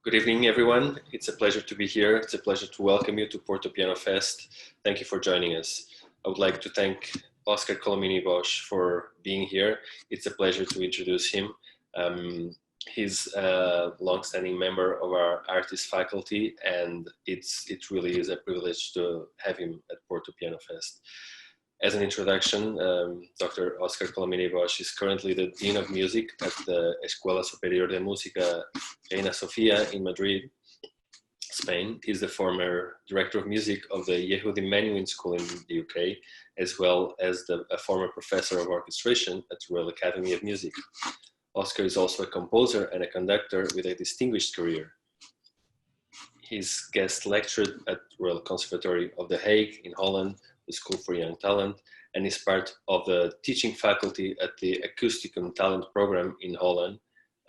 Good evening, everyone. It's a pleasure to be here. It's a pleasure to welcome you to Porto PianoFest. Thank you for joining us. I would like to thank Òscar Colomina Bosch for being here. It's a pleasure to introduce him. He's a long-standing member of our artist faculty, and it really is a privilege to have him at Porto PianoFest. As an introduction, Dr. Òscar Colomina Bosch is currently the Dean of Music at the Escuela Superior de Música Reina Sofía in Madrid, Spain. He's the former Director of Music of the Yehudi Menuhin School in the UK, as well as a former Professor of Orchestration at the Royal Academy of Music. Òscar is also a composer and a conductor with a distinguished career. He's guest lectured at Royal Conservatoire of the Hague in Holland, the School for Young Talent, and is part of the teaching faculty at the Akoesticum Talent Programme in Holland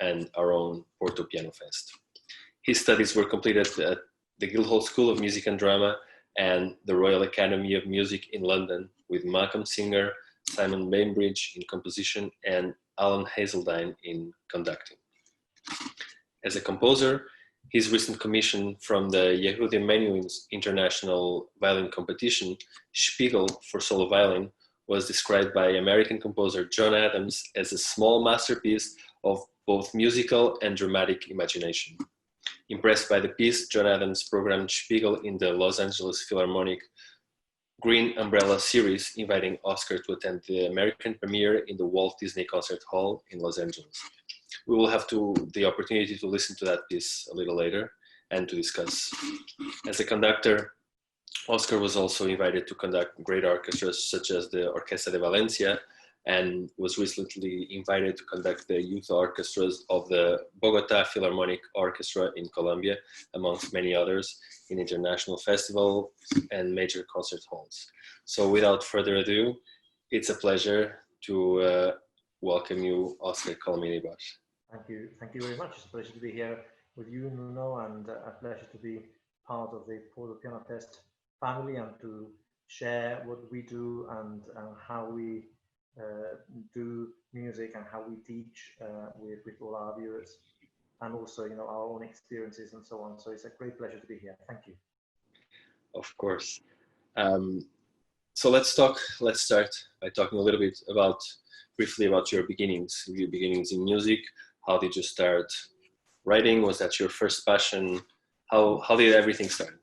and our own Porto PianoFest. His studies were completed at the Guildhall School of Music and Drama and the Royal Academy of Music in London with Malcolm Singer, Simon Bainbridge in composition, and Alan Hazeldine in conducting. As a composer, his recent commission from the Yehudi Menuhin's International Violin Competition, Spiegel for Solo Violin, was described by American composer John Adams as a small masterpiece of both musical and dramatic imagination. Impressed by the piece, John Adams programmed Spiegel in the Los Angeles Philharmonic Green Umbrella series, inviting Òscar to attend the American premiere in the Walt Disney Concert Hall in Los Angeles. We will have the opportunity to listen to that piece a little later and to discuss. As a conductor, Òscar was also invited to conduct great orchestras such as the Orquesta de Valencia, and was recently invited to conduct the youth orchestras of the Bogota Philharmonic Orchestra in Colombia, amongst many others, in international festivals and major concert halls. So without further ado, it's a pleasure to welcome you, Òscar Colomina Bosch. Thank you very much. It's a pleasure to be here with you, Nuno, and a pleasure to be part of the Porto PianoFest family and to share what we do and how we do music and how we teach with all our viewers, and also, you know, our own experiences and so on. So it's a great pleasure to be here. Thank you. Of course. So let's start by talking a little bit briefly about your beginnings in music. How did you start writing? Was that your first passion? How did everything start?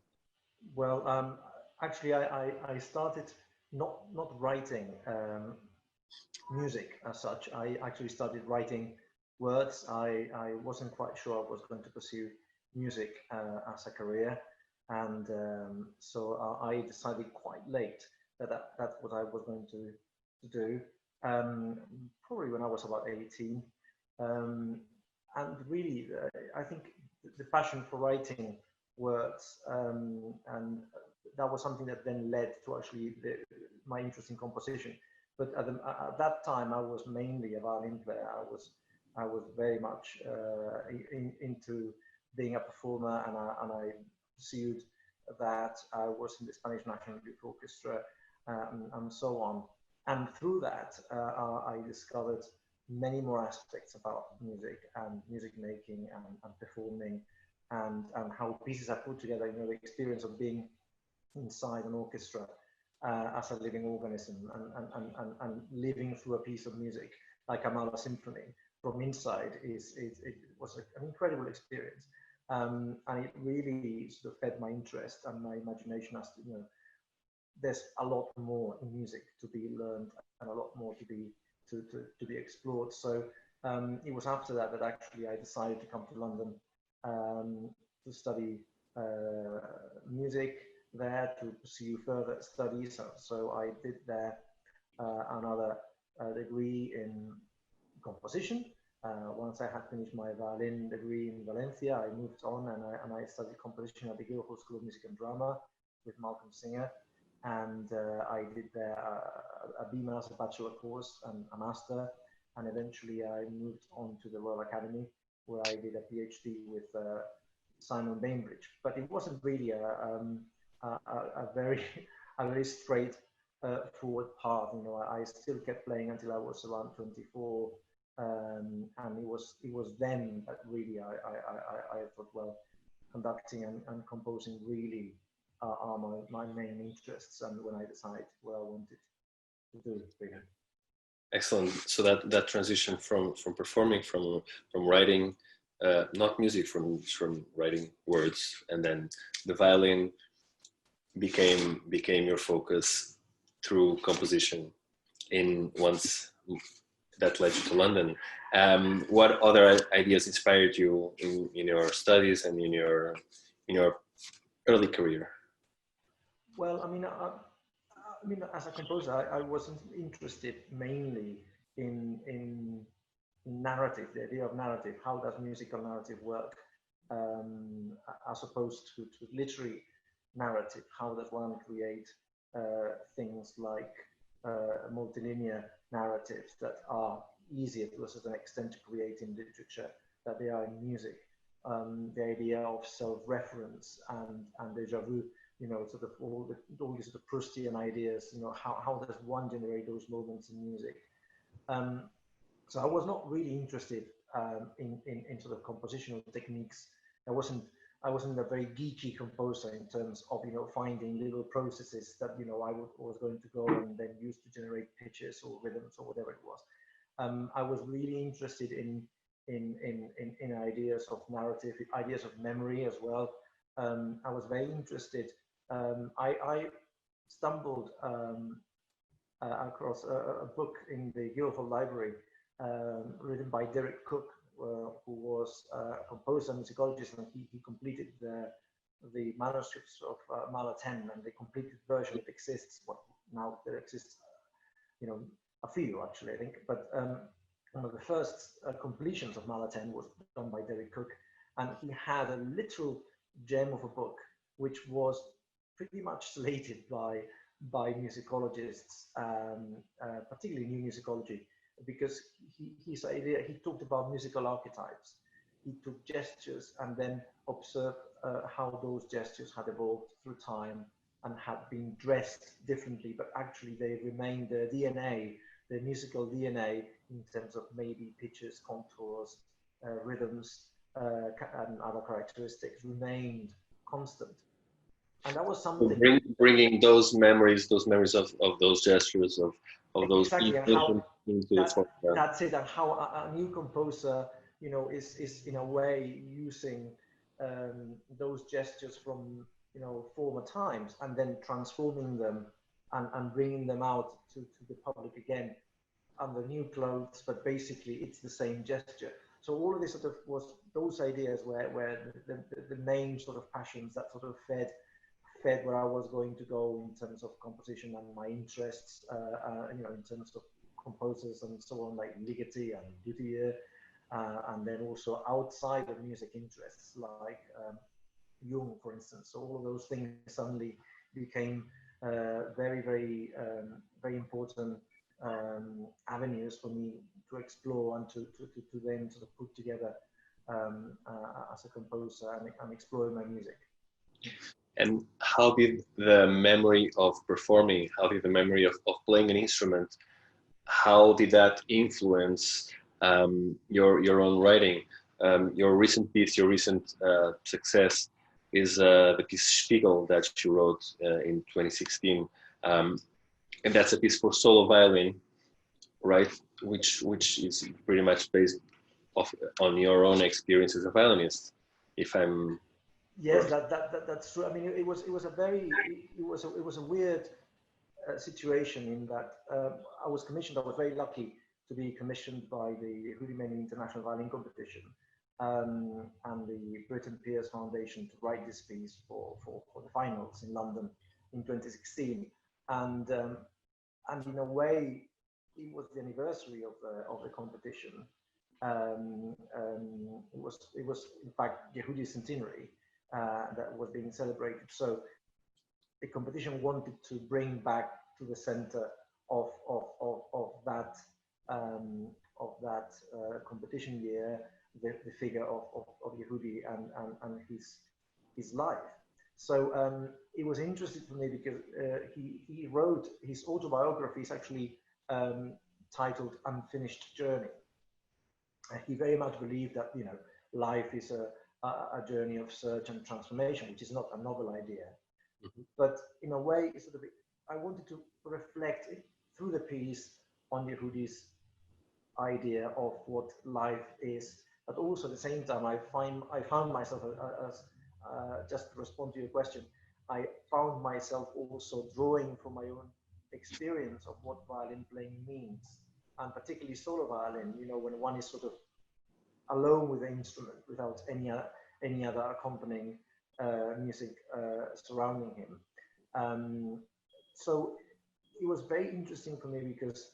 Well, actually, I started not writing music as such. I actually started writing words. I wasn't quite sure I was going to pursue music as a career, and so I decided quite late that that's what I was going to do. Probably when I was about 18. And really, I think the passion for writing words, and that was something that then led to actually my interest in composition. But at that time, I was mainly a violin player. I was very much into being a performer, and I pursued that. I was in the Spanish National Youth Orchestra, and so on. And through that, I discovered many more aspects about music and music making and performing, and how pieces are put together. You know, the experience of being inside an orchestra as a living organism and living through a piece of music like a Mahler symphony from inside it was an incredible experience, and it really sort of fed my interest and my imagination as to, you know, there's a lot more in music to be learned and a lot more to be explored. So it was after that actually I decided to come to London to study music there, to pursue further studies. So I did there another degree in composition. Once I had finished my violin degree in Valencia, I moved on and I studied composition at the Guildhall School of Music and Drama with Malcolm Singer. And I did there a BMAS, a bachelor course, and a master, and eventually I moved on to the Royal Academy, where I did a PhD with Simon Bainbridge. But it wasn't really a very straight forward path. You know, I still kept playing until I was around 24, and it was then that really I thought, well, conducting and composing really are my main interests, and when I decide what I wanted to do, really. Excellent. So that transition from performing, from writing, not music, from writing words, and then the violin became your focus through composition. Once that led you to London, what other ideas inspired you in your studies and in your early career? Well, I mean, as a composer, I wasn't interested mainly in narrative, the idea of narrative. How does musical narrative work, as opposed to literary narrative? How does one create things like multilinear narratives that are easier to a certain extent to create in literature that they are in music? The idea of self-reference and déjà vu, you know, sort of all these sort of Proustian ideas, you know, how does one generate those moments in music? So I was not really interested in sort of compositional techniques. I wasn't a very geeky composer in terms of, you know, finding little processes that, you know, I was going to go and then use to generate pitches or rhythms or whatever it was. I was really interested in ideas of narrative, ideas of memory as well. I was very interested. I stumbled across a book in the Guildhall library written by Derek Cook, who was a composer and musicologist, and he completed the manuscripts of Mahler 10, and the completed version exists. Well, now there exists, you know, a few actually, I think, but one of the first completions of Mahler 10 was done by Derek Cook, and he had a literal gem of a book, which was pretty much slated by musicologists, particularly new musicology, because he talked about musical archetypes. He took gestures and then observed how those gestures had evolved through time and had been dressed differently, but actually they remained the DNA, the musical DNA, in terms of maybe pitches, contours, rhythms, and other characteristics remained constant. And that was something. Bringing those memories of those gestures, of those exactly, into the foreground. That's it, and how a new composer, you know, is in a way using those gestures from, you know, former times, and then transforming them and bringing them out to the public again under new clothes, but basically it's the same gesture. So all of this sort of was those ideas where the main sort of passions that sort of fed where I was going to go in terms of composition and my interests, you know, in terms of composers and so on, like Ligeti and Dutilleux, and then also outside of music interests like Jung, for instance. So all of those things suddenly became very important avenues for me to explore and to then sort of put together as a composer and exploring my music. And how did the memory of performing, how did the memory of playing an instrument, how did that influence your own writing? Your recent piece, your recent success is the piece Spiegel that you wrote in 2016. And that's a piece for solo violin, right? Which is pretty much based on your own experience as a violinist, if I'm. Yes, that's true. I mean, it was a weird situation in that I was commissioned. I was very lucky to be commissioned by the Yehudi International Violin Competition and the Britain Peers Foundation to write this piece for the finals in London in 2016. And in a way, it was the anniversary of the competition. It was in fact Yehudi's centenary. That was being celebrated. So the competition wanted to bring back to the center of that competition year the figure of Yehudi and his life. So it was interesting for me because he wrote his autobiography is actually titled Unfinished Journey. he very much believed that, you know, life is a journey of search and transformation, which is not a novel idea. But in a way, sort of, I wanted to reflect through the piece on Yehudi's idea of what life is, but also at the same time, I found myself as just to respond to your question, I found myself also drawing from my own experience of what violin playing means, and particularly solo violin. You know, when one is sort of alone with the instrument without any other accompanying music surrounding him. So it was very interesting for me, because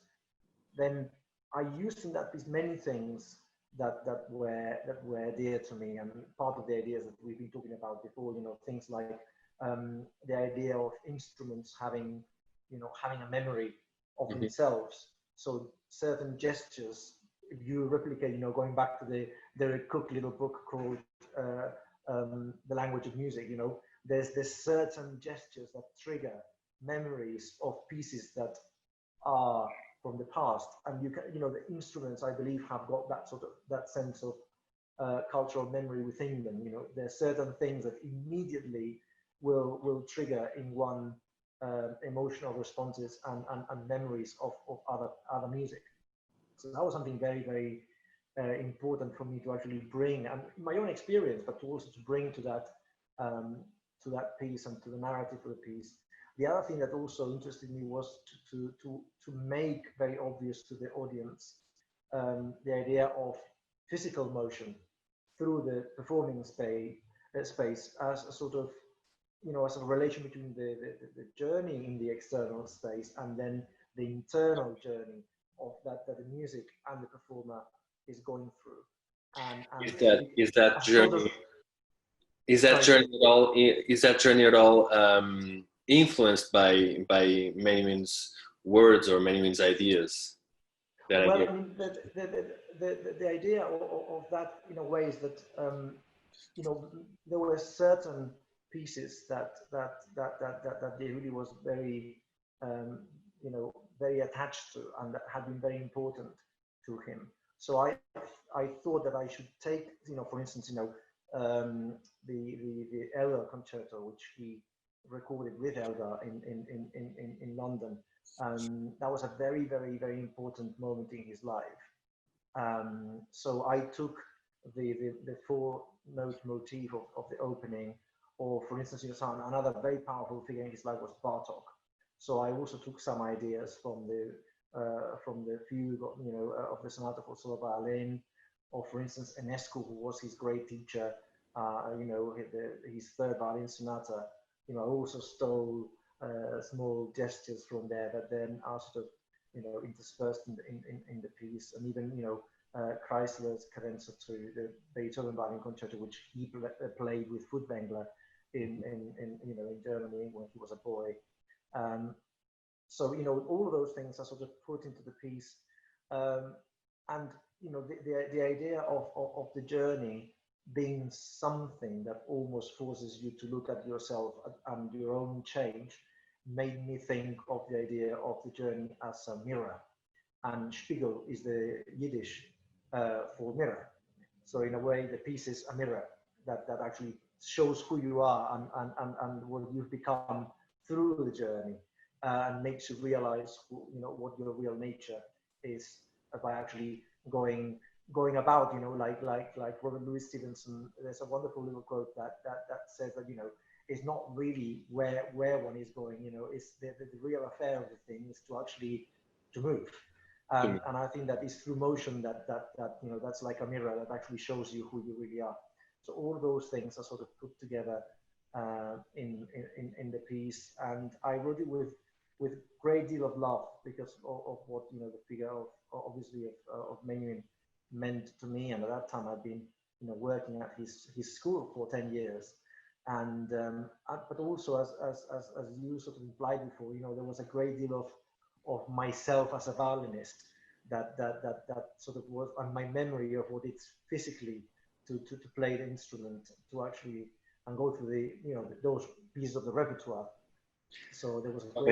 then I used in that piece many things that were dear to me, and part of the ideas that we've been talking about before, you know, things like the idea of instruments having a memory of themselves. So certain gestures, if you replicate, you know, going back to the Derek Cook little book called The Language of Music, you know, there's certain gestures that trigger memories of pieces that are from the past, and you can, you know, the instruments, I believe, have got that sort of, that sense of cultural memory within them. You know, there's certain things that immediately will trigger in one emotional responses and memories of other music. So that was something very, very important for me to actually bring, and my own experience, but to also to bring to that piece and to the narrative of the piece. The other thing that also interested me was to make very obvious to the audience the idea of physical motion through the performing space as a sort of, you know, as a relation between the journey in the external space and then the internal journey of that the music and the performer is going through. And is that journey at all influenced by Menuhin's words or Menuhin's ideas? Well, I mean, the idea of that, in a way, is that you know, there were certain pieces that Yehudi was very you know, very attached to, and that had been very important to him. So I thought that I should take, you know, for instance, you know, the Elgar concerto, which he recorded with Elgar in London. That was a very, very, very important moment in his life. So I took the 4-note motif of the opening, or for instance, you know, another very powerful figure in his life was Bartók. So I also took some ideas from the fugue, you know, of the sonata for solo violin, or for instance, Enescu, who was his great teacher, you know, his third violin sonata. You know, I also stole small gestures from there that then are sort of, you know, interspersed in the piece, and even, you know, Kreisler's cadenza to the Beethoven violin concerto, which he played with Furtwängler in you know, in Germany when he was a boy. So, you know, all of those things are sort of put into the piece, and you know, the idea of the journey being something that almost forces you to look at yourself and your own change made me think of the idea of the journey as a mirror, and Spiegel is the Yiddish for mirror. So in a way, the piece is a mirror that actually shows who you are and what you've become through the journey, and makes you realize who, you know, what your real nature is by actually going about, you know, like Robert Louis Stevenson. There's a wonderful little quote that says that, you know, it's not really where one is going, you know, it's the real affair of the thing is to actually to move. And I think that is through motion that you know, that's like a mirror that actually shows you who you really are. So all those things are sort of put together in the piece, and I wrote it with great deal of love because of what, you know, the figure of obviously of Menuhin meant to me. And at that time I'd been, you know, working at his school for 10 years, and but also as you sort of implied before, you know, there was a great deal of myself as a violinist that sort of was on my memory of what it's physically to play the instrument, to actually and go through the, you know, those pieces of the repertoire. So there was so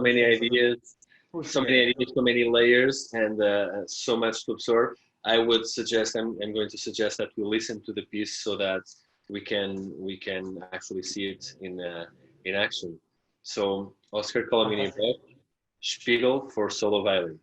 many ideas, so many layers, and so much to absorb. I would suggest, I'm going to suggest that we listen to the piece so that we can actually see it in action. So Òscar Colomina, Spiegel for solo violin.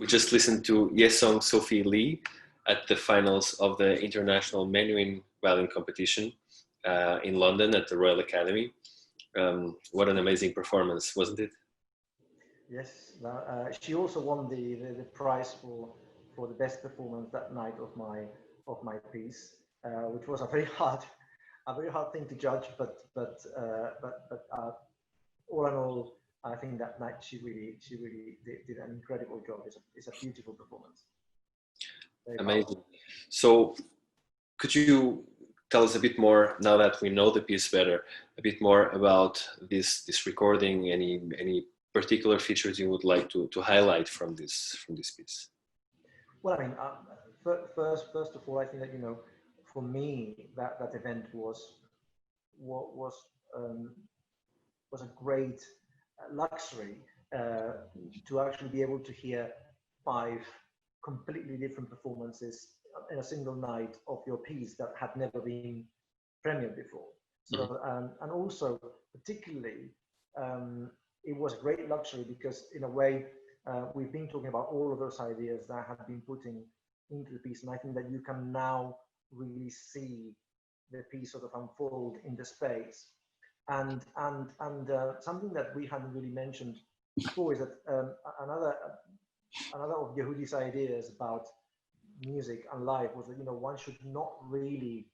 We just listened to Yesong Sophie Lee at the finals of the International Menuhin Violin Competition in London at the Royal Academy. What an amazing performance, wasn't it? Yes, she also won the prize for the best performance that night of my piece, which was a very hard thing to judge. But all in all, I think that night she really did an incredible job. It's a beautiful performance. Amazing. So, could you tell us a bit more, now that we know the piece better, a bit more about this recording? Any particular features you would like to highlight from this piece? Well, I mean, first of all, I think that, you know, for me, that event was a great luxury to actually be able to hear 5 completely different performances in a single night of your piece that had never been premiered before. So, and also, particularly, it was a great luxury because, in a way, we've been talking about all of those ideas that have been putting into the piece, and I think that you can now really see the piece sort of unfold in the space. And something that we hadn't really mentioned before is that another of Yehudi's ideas about music and life was that, you know, one should not really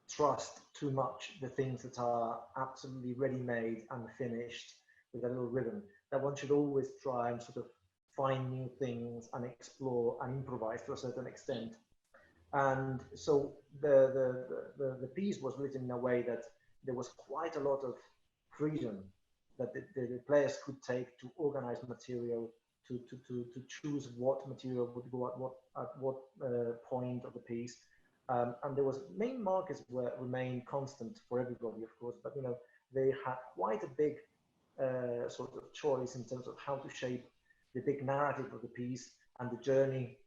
trust too much the things that are absolutely ready-made and finished with a little rhythm. That one should always try and sort of find new things and explore and improvise to a certain extent. And so the piece was written in a way that there was quite a lot of freedom that the players could take to organize material, to choose what material would go at what point of the piece. And there was main markers remain constant for everybody, of course, but, you know, they had quite a big sort of choice in terms of how to shape the big narrative of the piece and the journey,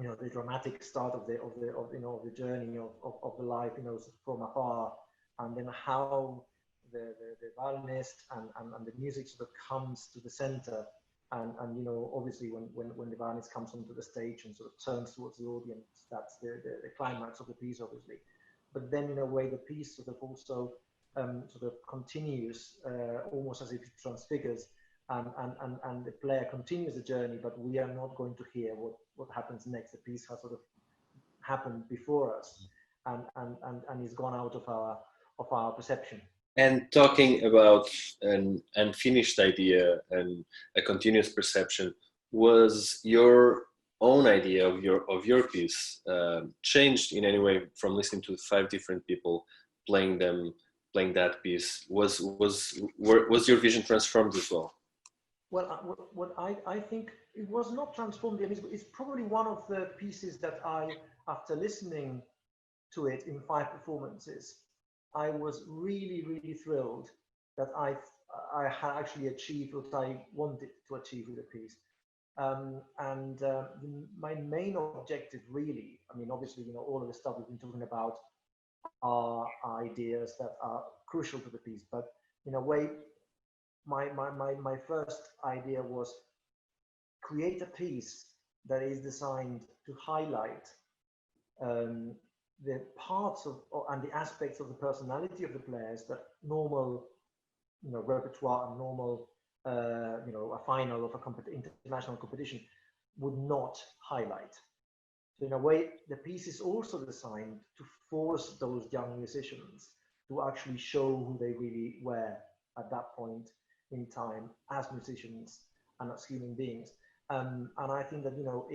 you know, the dramatic start of the journey of the life, you know, from afar, and then how the violinist and the music sort of comes to the center, and you know, obviously when the violinist comes onto the stage and sort of turns towards the audience, that's the climax of the piece, obviously. But then, in a way, the piece sort of also sort of continues almost as if it transfigures, and the player continues the journey, but we are not going to hear what happens next. The piece has sort of happened before us, and is gone out of our perception. And talking about an unfinished idea and a continuous perception, was your own idea of your piece changed in any way from listening to 5 different people playing that piece? Was your vision transformed as well? Well, what I think it was not transformed. I mean, it's probably one of the pieces that after listening to it in 5 performances, I was really thrilled that I had actually achieved what I wanted to achieve with the piece. My main objective, really, I mean, obviously, you know, all of the stuff we've been talking about are ideas that are crucial to the piece, but in a way, my first idea was create a piece that is designed to highlight the parts of and the aspects of the personality of the players that normal, you know, repertoire and normal, you know, a final of a international competition would not highlight. So in a way, the piece is also designed to force those young musicians to actually show who they really were at that point in time as musicians and as human beings. And I think that, you know,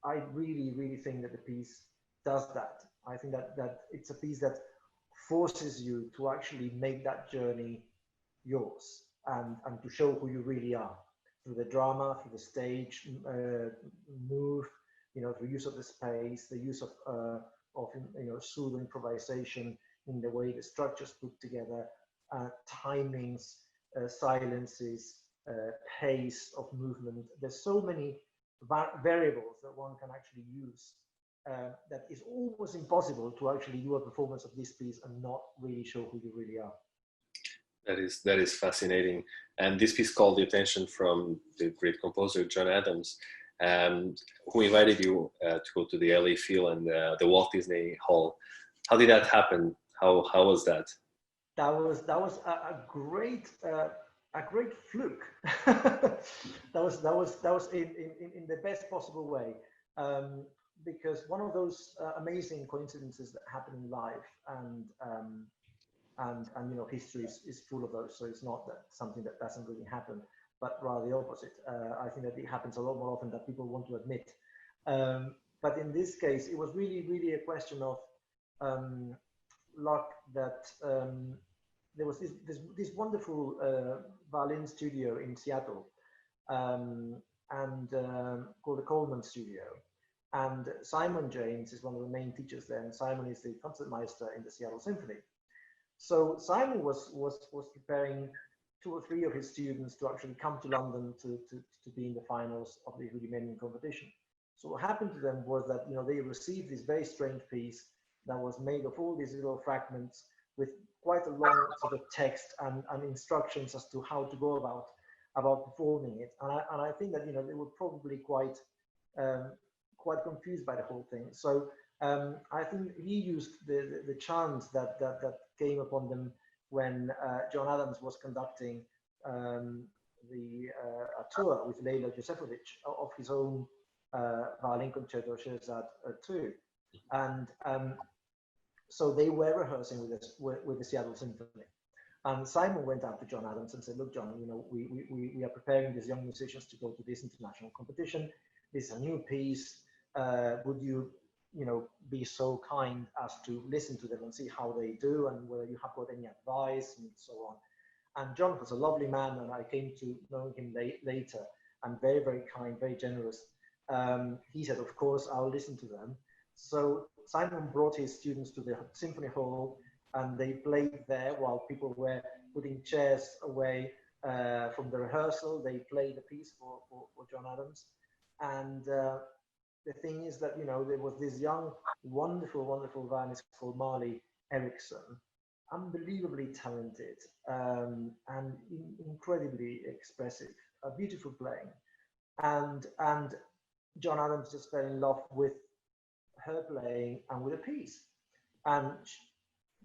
I really think that the piece does that. I think that it's a piece that forces you to actually make that journey yours and to show who you really are through the drama, through the stage move, you know, the use of the space, the use of you know, pseudo improvisation in the way the structures put together, timings, silences, pace of movement. There's so many variables that one can actually use that is almost impossible to actually do a performance of this piece and not really show who you really are. That is fascinating. And this piece called the attention from the great composer John Adams. who invited you to go to the LA Phil and the Walt Disney Hall. How did that happen? How was that? That was a great fluke. that was in the best possible way, because one of those amazing coincidences that happen in life, and you know, history is full of those. So it's not that something that doesn't really happen, but rather the opposite. I think that it happens a lot more often than people want to admit. But in this case, it was really a question of luck that there was this wonderful violin studio in Seattle, and called the Coleman Studio. And Simon James is one of the main teachers there, and Simon is the concertmeister in the Seattle Symphony. So Simon was preparing 2 or 3 of his students to actually come to London to be in the finals of the Yehudi competition. So what happened to them was that, you know, they received this very strange piece that was made of all these little fragments with quite a long sort of text and instructions as to how to go about performing it. And I think that, you know, they were probably quite confused by the whole thing. So I think he used the chance that came upon them when John Adams was conducting a tour with Leila Josefovich of his own violin concerto Scheherazade 2, and so they were rehearsing with the Seattle Symphony. And Simon went up to John Adams and said, "Look, John, you know, we are preparing these young musicians to go to this international competition. This is a new piece. Would you, you know, be so kind as to listen to them and see how they do, and whether you have got any advice," and so on. And John was a lovely man, and I came to know him later, and very kind, very generous. He said, "Of course, I'll listen to them." So Simon brought his students to the Symphony Hall, and they played there while people were putting chairs away from the rehearsal. They played a piece for John Adams. And the thing is that, you know, there was this young, wonderful violinist called Marley Erickson, unbelievably talented and incredibly expressive, a beautiful playing. And John Adams just fell in love with her playing and with the piece. And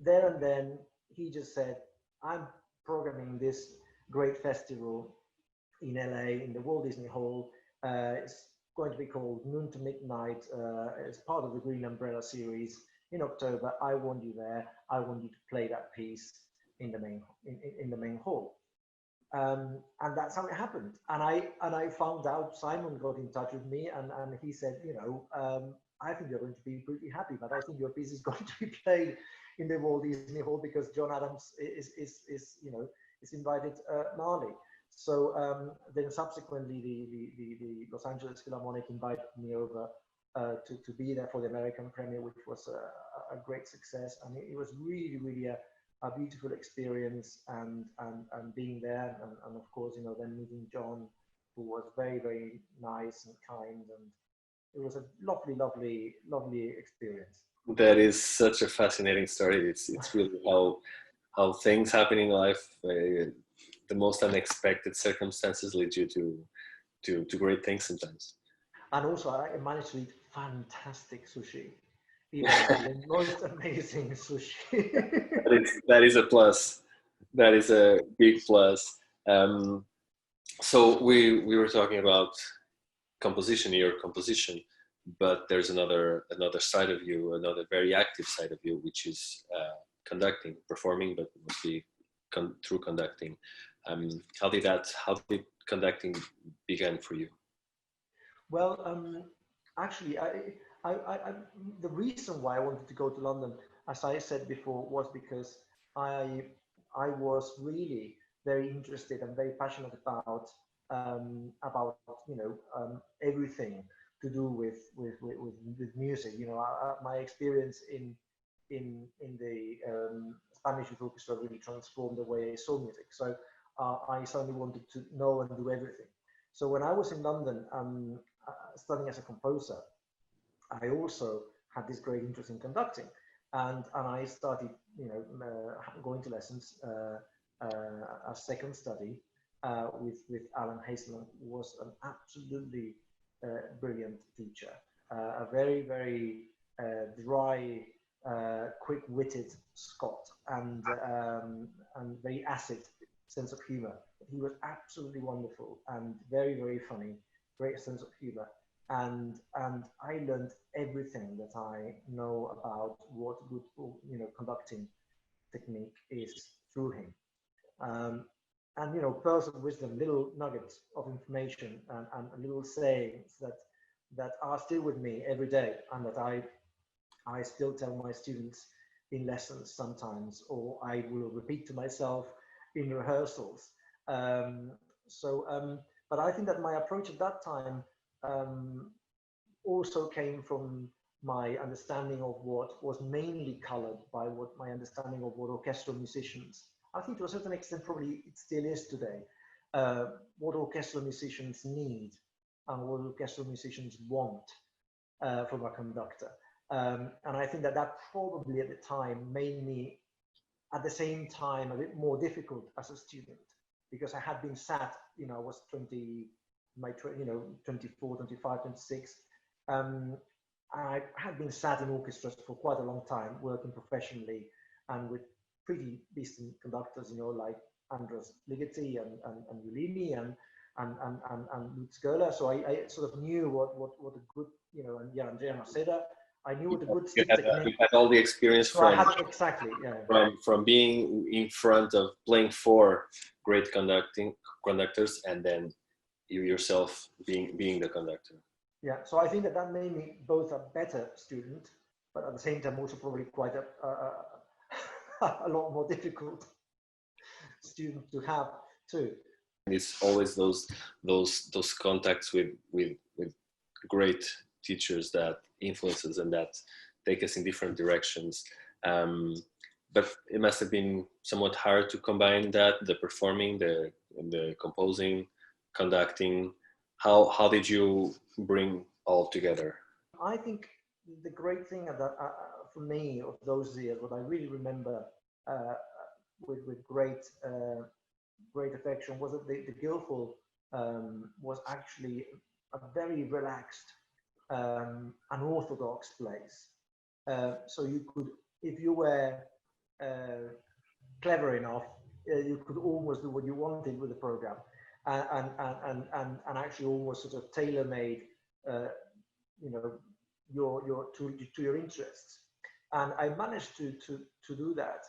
there and then he just said, "I'm programming this great festival in LA in the Walt Disney Hall. It's going to be called Noon to Midnight. It's part of the Green Umbrella series in October. I want you there. I want you to play that piece in the main hall." And that's how it happened. And I found out, Simon got in touch with me, and he said, "You know, I think you're going to be pretty happy, but I think your piece is going to be played in the Walt Disney Hall because John Adams is you know, is invited Marley." So then subsequently the Los Angeles Philharmonic invited me over to be there for the American premiere, which was a great success. And it was really a beautiful experience, and being there, and of course, you know, then meeting John, who was very nice and kind, and it was a lovely experience. That is such a fascinating story. It's really how things happen in life. The most unexpected circumstances lead you to great things sometimes. And also, I managed to eat fantastic sushi. Even the most amazing sushi. that is a plus. That is a big plus. So we were talking about your composition, but there's another side of you, another very active side of you, which is conducting, performing, but mostly through conducting. How did conducting begin for you? Well, actually, the reason why I wanted to go to London, as I said before, was because I was really very interested and very passionate about you know, everything to do with music. You know, my experience in the Spanish Youth Orchestra really transformed the way I saw music. So I suddenly wanted to know and do everything. So when I was in London studying as a composer, I also had this great interest in conducting, and I started, you know, going to lessons as second study with Alan Hazeldine, who was an absolutely brilliant teacher, a very, very dry, quick-witted Scot, and very acid sense of humor. He was absolutely wonderful and very, very funny, great sense of humor. And I learned everything that I know about what good, conducting technique is through him. And pearls of wisdom, little nuggets of information, and little sayings that are still with me every day, and that I still tell my students in lessons sometimes, or I will repeat to myself in rehearsals. But I think that my approach at that time also came from my understanding of what was mainly colored by what my understanding of what orchestral musicians, I think to a certain extent probably it still is today, what orchestral musicians need and what orchestral musicians want from a conductor. And I think that probably at the time made me at the same time a bit more difficult as a student, because I had been sat, I was 24, 25, 26. I had been sat in orchestras for quite a long time, working professionally and with pretty decent conductors, like Andras Ligeti and Giulini and Escuela. So I sort of knew what a good, and Gianandrea and Noseda. I knew what a good stick technique. You had all the experience so exactly, yeah. From being in front of playing for great conductors, and then you yourself being the conductor. Yeah, so I think that made me both a better student, but at the same time also probably quite a lot more difficult student to have too. And it's always those contacts with great teachers that influences and that take us in different directions. But it must have been somewhat hard to combine that, the performing, the composing, conducting. How did you bring all together? I think the great thing that for me of those years, what I really remember with great affection was that the Guildhall was actually a very relaxed, unorthodox place. So you could, if you were clever enough, you could almost do what you wanted with the program, and actually almost sort of tailor-made, to your interests. And I managed to do that.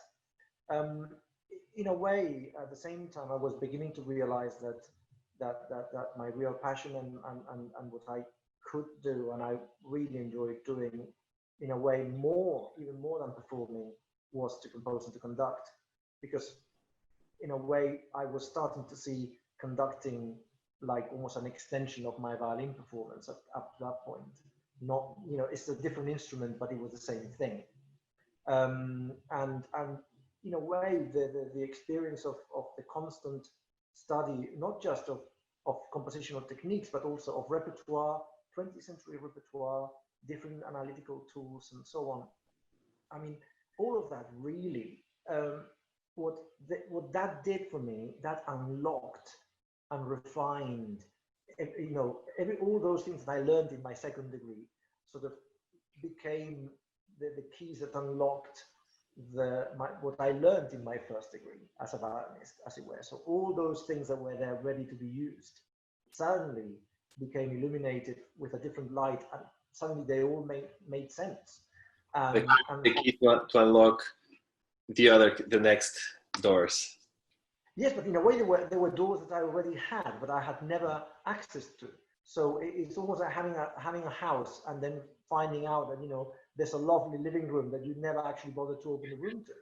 In a way, at the same time, I was beginning to realize that my real passion and what I could do, and I really enjoyed doing, in a way, even more than performing, was to compose and to conduct, because in a way I was starting to see conducting like almost an extension of my violin performance up to that point. Not, it's a different instrument, but it was the same thing. And in a way, the experience of the constant study, not just of compositional techniques, but also of repertoire, 20th century repertoire, different analytical tools, and so on. I mean, all of that really, what that did for me, that unlocked and refined, all those things that I learned in my second degree sort of became the keys that unlocked what I learned in my first degree as a violinist, as it were. So all those things that were there ready to be used suddenly became illuminated with a different light, and suddenly they all made sense. The key to unlock the next doors. Yes, but in a way there were doors that I already had, but I had never access to. So it's almost like having a house and then finding out that there's a lovely living room that you never actually bothered to open the room to,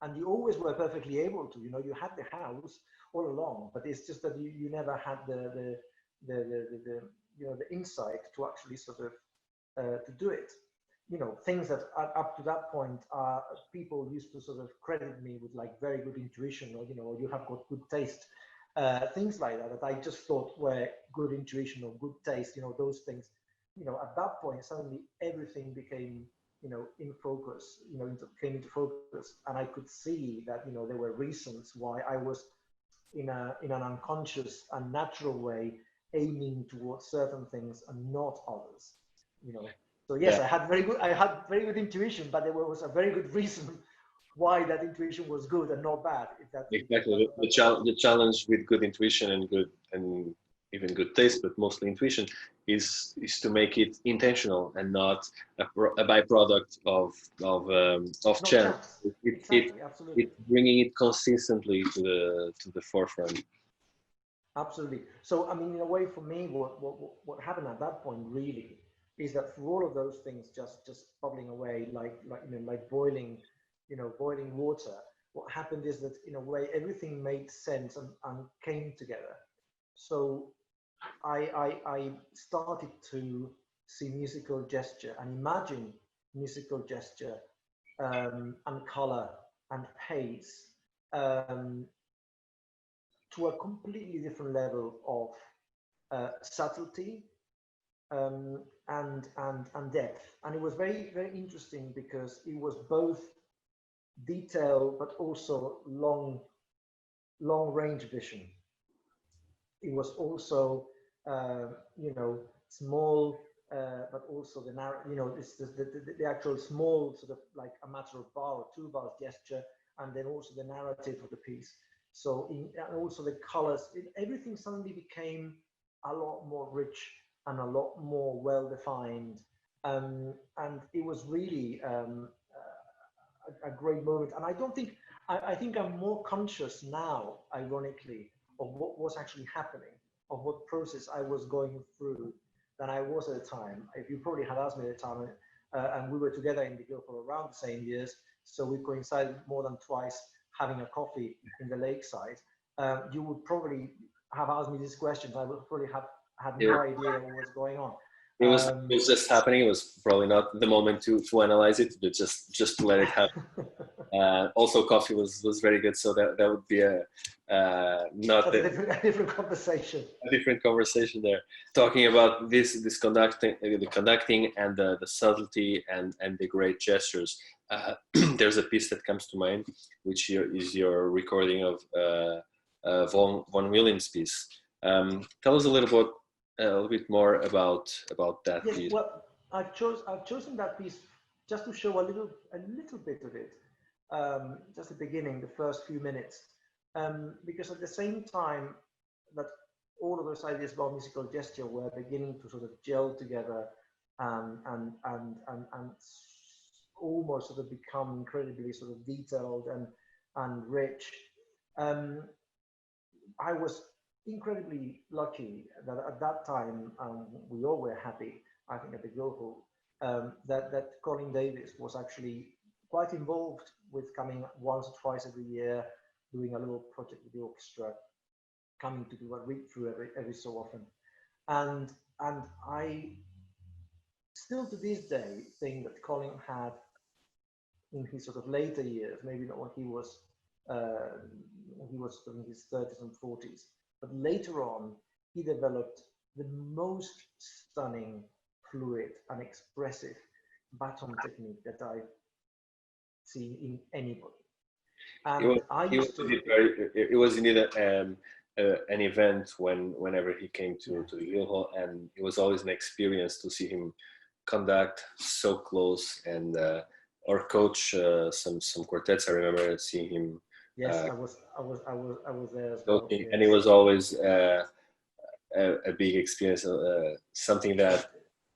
and you always were perfectly able to. You had the house all along, but it's just that you never had the insight to actually sort of to do it. Things that up to that point people used to sort of credit me with like very good intuition, or you have got good taste, things like that I just thought were good intuition or good taste. Those things, at that point suddenly everything became in focus, came into focus, and I could see that there were reasons why I was in an unconscious and natural way aiming towards certain things and not others, you know. So yes, I had very good intuition, but there was a very good reason why that intuition was good and not bad. Exactly. The challenge with good intuition and even good taste, but mostly intuition, is to make it intentional and not a byproduct of chance. Exactly, absolutely. It's bringing it consistently to the forefront. Absolutely. So I mean, in a way, for me, what happened at that point really is that for all of those things just bubbling away like boiling water, what happened is that in a way everything made sense and came together. So I started to see musical gesture and imagine musical gesture and color and pace to a completely different level of subtlety and depth. And it was very, very interesting because it was both detail but also long range vision. It was also small but also the the actual small sort of like a matter of bar or 2 bars gesture, and then also the narrative of the piece. So and also the colors, everything suddenly became a lot more rich and a lot more well defined, and it was really a great moment. And I don't think I think I'm more conscious now, ironically, of what was actually happening, of what process I was going through, than I was at the time. If you probably had asked me at the time, and we were together in the Guildhall around the same years, so we coincided more than twice having a coffee in the lakeside, you would probably have asked me these questions. I would probably have had no idea what was going on. It was just happening. It was probably not the moment to analyze it, but just to let it happen. Also, coffee was very good, so that would be a different conversation. A different conversation there. Talking about this conducting, the conducting and the subtlety and the great gestures. There's a piece that comes to mind, which is your recording of Von Williams' piece. Tell us a little bit more about that piece. Well, I've chosen that piece just to show a little bit of it, just the beginning, the first few minutes, because at the same time that all of those ideas about musical gesture were beginning to sort of gel together and almost sort of become incredibly sort of detailed and rich. I was incredibly lucky that at that time, we all were happy, I think, at the Guildhall, that Colin Davis was actually quite involved with coming once or twice every year, doing a little project with the orchestra, coming to do a read through every so often. And I still to this day think that Colin had, in his sort of later years, maybe not when he was in his 30s and 40s, but later on, he developed the most stunning, fluid, and expressive baton technique that I've seen in anybody. And it was indeed an event whenever he came to the Guildhall, and it was always an experience to see him conduct so close and or coach some quartets. I remember seeing him. Yes, I was there as well. Yes. And it was always a big experience, something that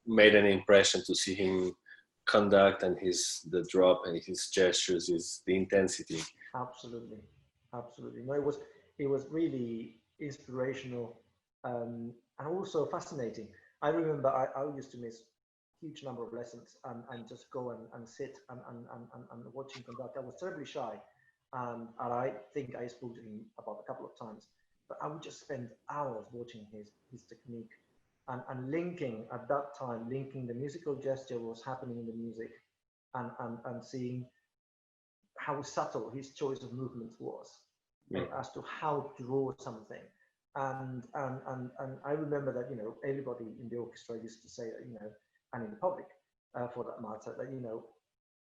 made an impression to see him conduct, and the drop and his gestures, the intensity. Absolutely. No, it was really inspirational and also fascinating. I remember I used to miss huge number of lessons and just go and sit and watch him conduct. I was terribly shy, and I think I spoke to him about a couple of times, but I would just spend hours watching his technique and linking at that time, the musical gesture was happening in the music, and seeing how subtle his choice of movements was, as to how to draw something. And I remember that everybody in the orchestra used to say that and in the public for that matter, that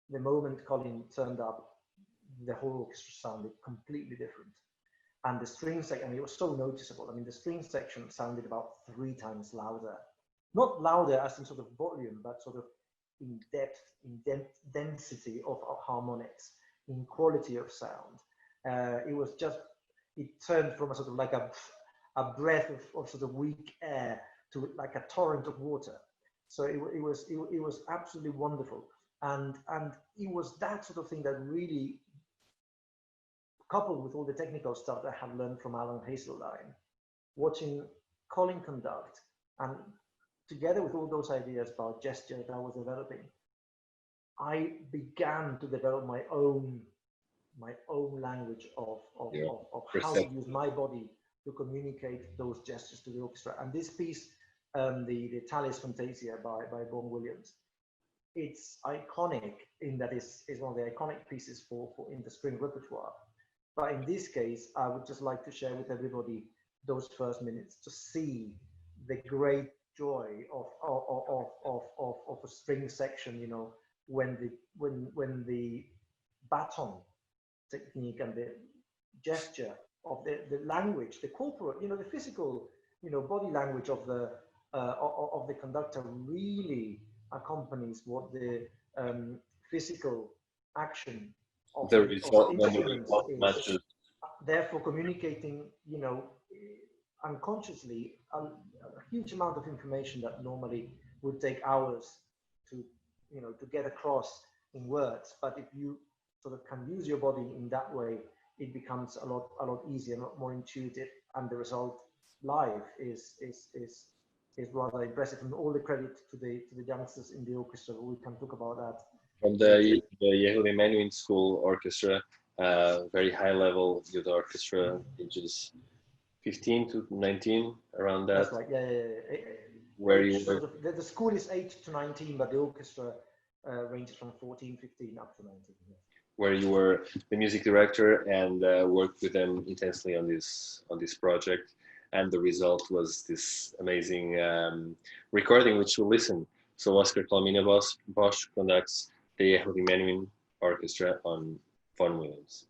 the moment Colin turned up, the whole orchestra sounded completely different. And the string section, I mean, it was so noticeable. I mean, the string section sounded about 3 times louder. Not louder as in sort of volume, but sort of in depth, density of harmonics, in quality of sound. It was just, it turned from a sort of like a breath of sort of weak air to like a torrent of water. So it was absolutely wonderful. And it was that sort of thing that really, coupled with all the technical stuff that I had learned from Alan Hazeldine, watching Colin conduct, and together with all those ideas about gesture that I was developing, I began to develop my own language of how to use my body to communicate those gestures to the orchestra. And this piece, the Thales Fantasia by Vaughan Williams, it's iconic in that it's one of the iconic pieces for in the string repertoire. But in this case, I would just like to share with everybody those first minutes to see the great joy of a string section, you know, when the baton technique and the gesture of the language, the corporal, you know, the physical, you know, body language of the conductor really accompanies what the physical action of the the result instrument matches. is, therefore communicating, you know, unconsciously a huge amount of information that normally would take hours to, you know, to get across in words. But if you sort of can use your body in that way, it becomes a lot easier, a lot more intuitive, and the result live is rather impressive. And all the credit to the youngsters in the orchestra. We can talk about that. From the Yehudi Menuhin School Orchestra, very high level youth orchestra, ages 15 to 19, around that. That's right, yeah. Where you were, the school is 8 to 19, but the orchestra ranges from 14, 15 up to 19. Yeah. Where you were the music director and worked with them intensely on this project, and the result was this amazing recording which we'll listen. So Òscar Colomina Bosch conducts the Yehudi Menuhin Orchestra on Vaughan Williams.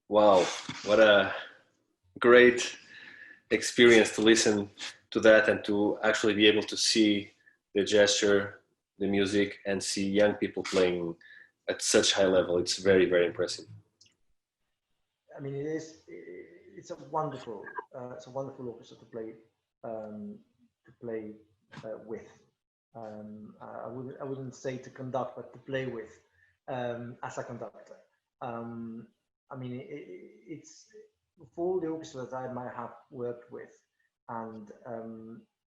Wow, what a great experience to listen to that and to actually be able to see the gesture, the music, and see young people playing at such high level. It's very, very impressive. I mean, it's a wonderful orchestra to play with. I wouldn't say to conduct, but to play with as a conductor. I mean, it's for all the orchestras that I might have worked with, and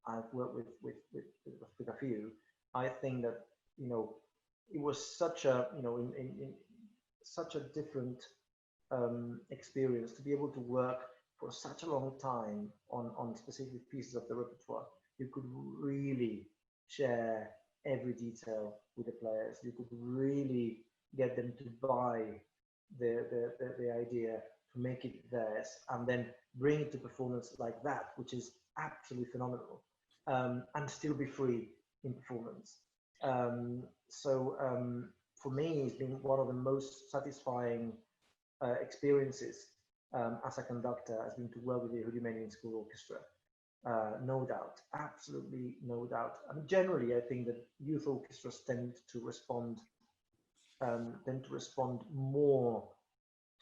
I've worked with a few. I think that, you know, it was such a, you know, in such a different experience to be able to work for such a long time on specific pieces of the repertoire. You could really share every detail with the players. You could really get them to buy the idea, to make it theirs, and then bring it to performance like that, which is absolutely phenomenal, and still be free in performance. For me, it's been one of the most satisfying experiences as a conductor has been to work with the Yehudi School Orchestra. No doubt, absolutely no doubt. I mean, generally, I think that youth orchestras tend to respond more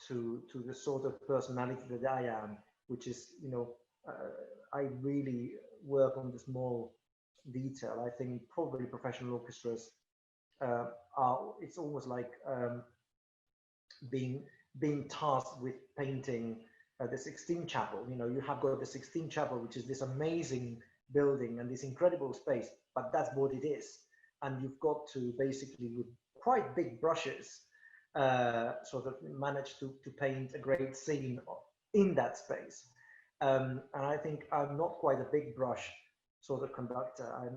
to the sort of personality that I am, which is, you know, I really work on the small detail. I think probably professional orchestras it's almost like being tasked with painting the Sixtine Chapel. You know, you have got the Sixtine Chapel, which is this amazing building and this incredible space, but that's what it is. And you've got to basically, with quite big brushes, sort of manage to paint a great scene in that space. And I think I'm not quite a big brush sort of conductor. I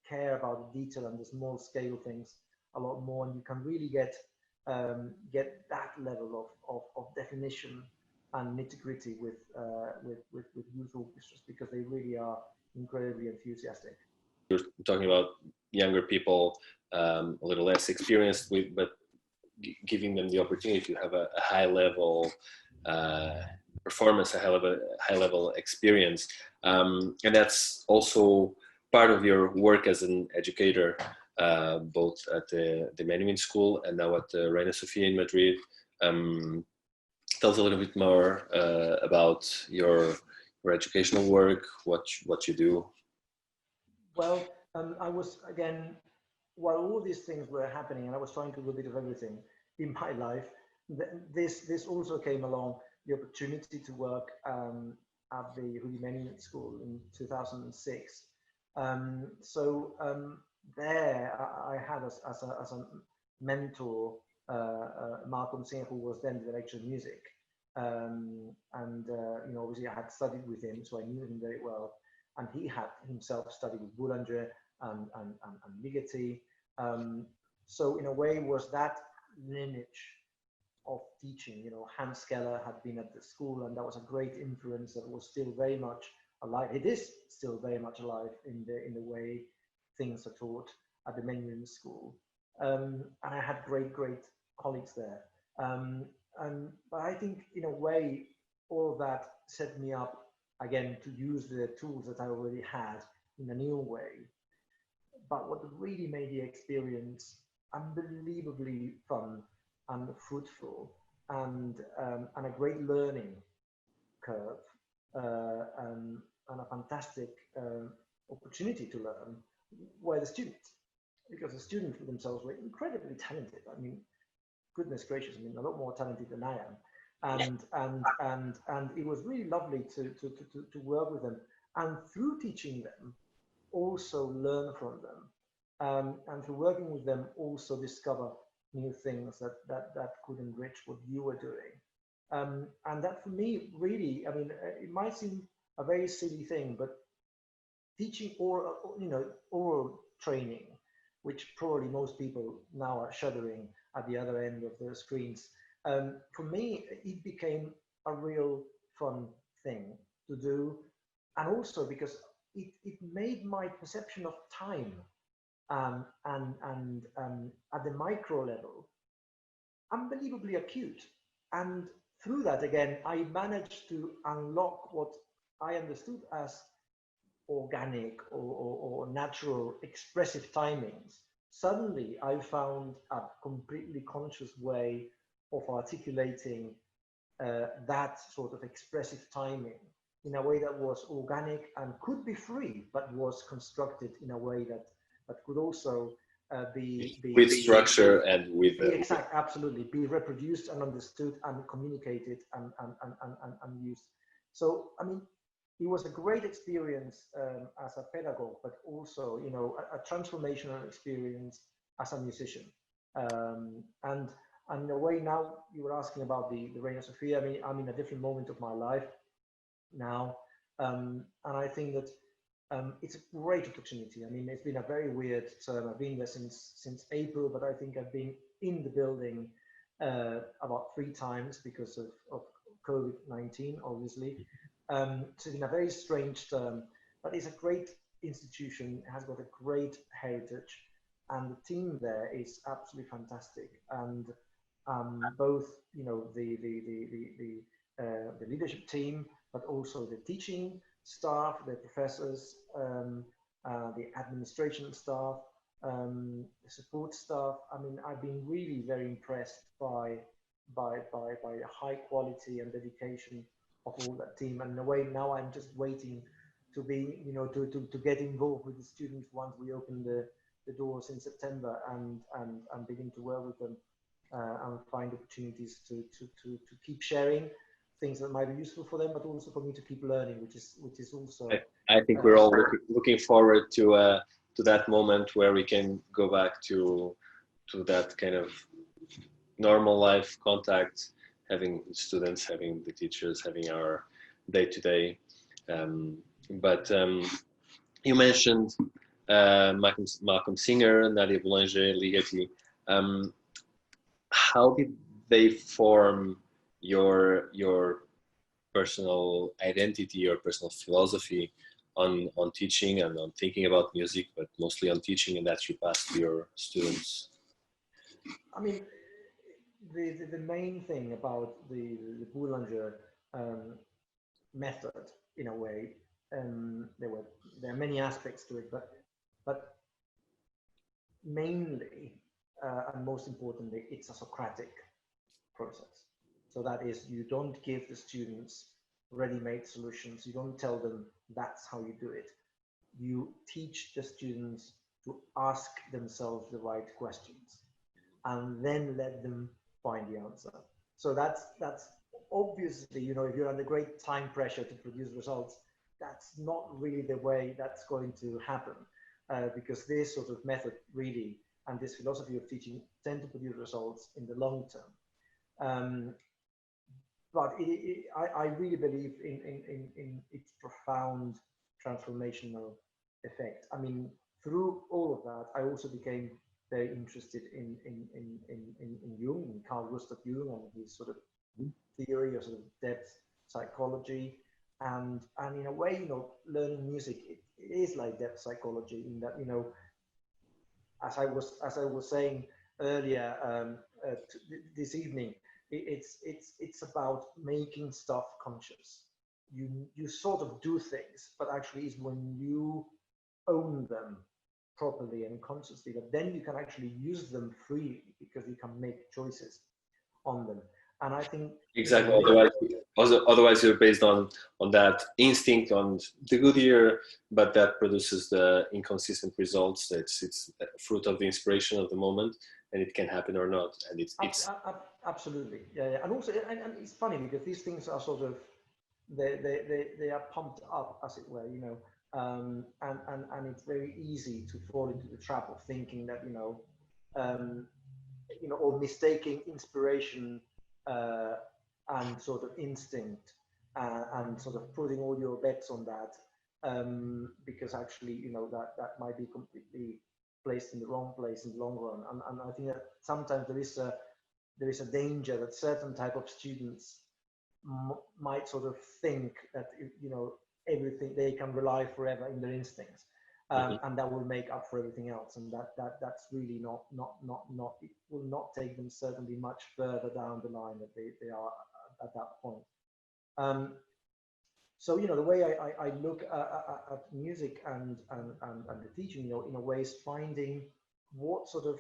care about the detail and the small scale things a lot more, and you can really get that level of definition and nitty-gritty with youth orchestras, because they really are incredibly enthusiastic. You're talking about younger people, a little less experienced with, but giving them the opportunity to have a high level performance, a high level experience, and that's also part of your work as an educator, both at the Menuhin School and now at the Reina Sofía in Madrid. Tell us a little bit more about your educational work, what you do. Well, I was, again, while all these things were happening, and I was trying to do a bit of everything in my life, this also came along, the opportunity to work at the Yehudi School in 2006. There I had as a mentor Malcolm Singh, who was then the director of music, you know, obviously I had studied with him, so I knew him very well, and he had himself studied with Boulanger and Ligeti. So in a way, was that lineage of teaching. You know, Hans Keller had been at the school, and that was a great influence that was still very much alive. It is still very much alive in the way things are taught at the Menuhin School. And I had great colleagues there. But I think, in a way, all of that set me up again to use the tools that I already had in a new way. But what really made the experience unbelievably fun and fruitful, and a great learning curve, and a fantastic opportunity to learn, were the students, because the students themselves were incredibly talented. I mean, goodness gracious, I mean, a lot more talented than I am, and it was really lovely to work with them, and through teaching them, also learn from them, and through working with them, also discover new things that could enrich what you were doing. And that, for me, really, I mean, it might seem a very silly thing, but teaching oral training, which probably most people now are shuddering at the other end of the screens, for me, it became a real fun thing to do, and also because it made my perception of time and at the micro level unbelievably acute. And through that, again, I managed to unlock what I understood as organic or natural expressive timings. Suddenly, I found a completely conscious way of articulating that sort of expressive timing in a way that was organic and could be free, but was constructed in a way that could also with structure and with exact, absolutely, be reproduced and understood and communicated and used. So, I mean, it was a great experience as a pedagogue, but also, you know, a transformational experience as a musician. And in a way, now you were asking about the Reina Sofía. I mean, I'm in a different moment of my life now, and I think that it's a great opportunity. I mean, it's been a very weird term. I've been there since April, but I think I've been in the building about 3 times because of COVID-19, obviously. So it's been a very strange term, but it's a great institution. It has got a great heritage, and the team there is absolutely fantastic. And both, you know, the leadership team, but also the teaching staff, the professors, the administration staff, the support staff. I mean, I've been really very impressed by the high quality and dedication of all that team. And in a way, now I'm just waiting to be, you know, to get involved with the students once we open the doors in September and begin to work with them and find opportunities to keep sharing things that might be useful for them, but also for me to keep learning, which is also. I think we're all looking forward to that moment where we can go back to that kind of normal life contact, having students, having the teachers, having our day-to-day. But you mentioned Malcolm Singer, Nadia Boulanger, Ligeti. How did they form your personal identity, your personal philosophy on teaching and on thinking about music, but mostly on teaching, and that you pass to your students? I mean, the main thing about the Boulanger method, in a way, there are many aspects to it, but mainly and most importantly, it's a Socratic process. So that is, you don't give the students ready-made solutions. You don't tell them that's how you do it. You teach the students to ask themselves the right questions and then let them find the answer. So that's obviously, you know, if you're under great time pressure to produce results, that's not really the way that's going to happen, because this sort of method really and this philosophy of teaching tend to produce results in the long term. But I really believe in its profound transformational effect. I mean, through all of that, I also became very interested in Jung, in Carl Gustav Jung, and his sort of theory of sort of depth psychology, and in a way, you know, learning music it is like depth psychology in that, you know, as I was saying earlier this evening, it's about making stuff conscious. You sort of do things, but actually is when you own them properly and consciously, that then you can actually use them freely because you can make choices on them. And I think exactly. Otherwise, you're based on that instinct, on the good ear, but that produces the inconsistent results. It's a fruit of the inspiration of the moment, and it can happen or not. And it's absolutely, yeah. And also, and it's funny because these things are sort of they are pumped up, as it were, you know. And it's very easy to fall into the trap of thinking that, you know, or mistaking inspiration and sort of instinct and sort of putting all your bets on that, because actually, you know, that might be completely placed in the wrong place in the long run. And I think that sometimes there is a danger that certain type of students might sort of think that, you know, everything they can rely forever in their instincts, and that will make up for everything else. And that's really not it will not take them certainly much further down the line that they are at that point. So the way I look at music and the teaching, in a way, is finding what sort of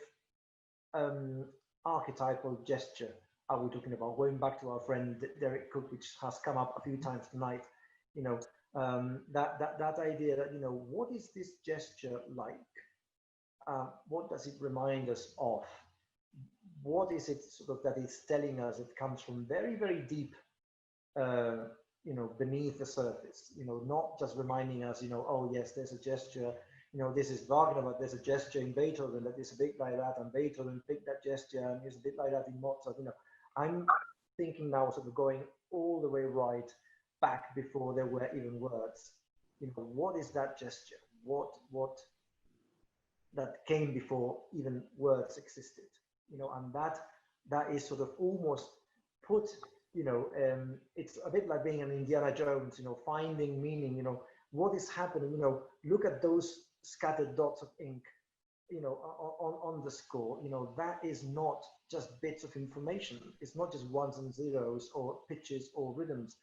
archetypal gesture are we talking about? Going back to our friend Derek Cook, which has come up a few times tonight, that idea that what is this gesture like? What does it remind us of? What is it sort of that it's telling us? It comes from very, very deep, beneath the surface. Not just reminding us, oh yes, there's a gesture. This is Wagner, but there's a gesture in Beethoven that is a bit like that, and Beethoven picked that gesture and it's a bit like that in Mozart. I'm thinking now sort of going all the way right back before there were even words. What is that gesture? What that came before even words existed? And that is sort of almost put, it's a bit like being an Indiana Jones, finding meaning, what is happening, look at those scattered dots of ink, on the score, that is not just bits of information. It's not just ones and zeros or pitches or rhythms.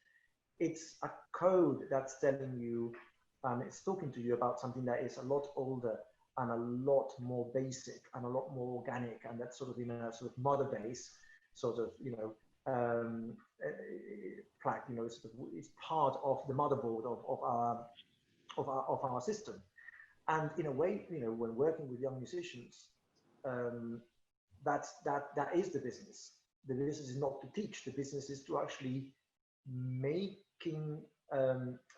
It's a code that's telling you, and it's talking to you about something that is a lot older and a lot more basic and a lot more organic, and that's sort of in a sort of mother base sort of, plaque, it's part of the motherboard of our system. And in a way, when working with young musicians, that is the business. The business is not to teach. The business is to actually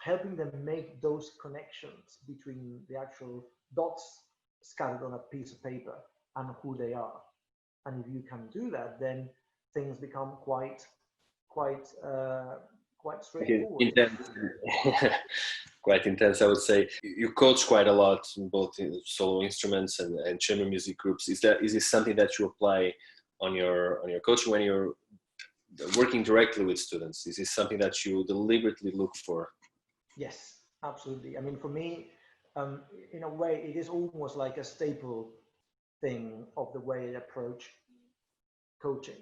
helping them make those connections between the actual dots scattered on a piece of paper and who they are. And if you can do that, then things become quite straightforward. Intense. Quite intense, I would say. You coach quite a lot, both in solo instruments and chamber music groups. Is this something that you apply on your coaching when you're working directly with students? Is this something that you deliberately look for? Yes, absolutely. I mean, for me, in a way, it is almost like a staple thing of the way I approach coaching,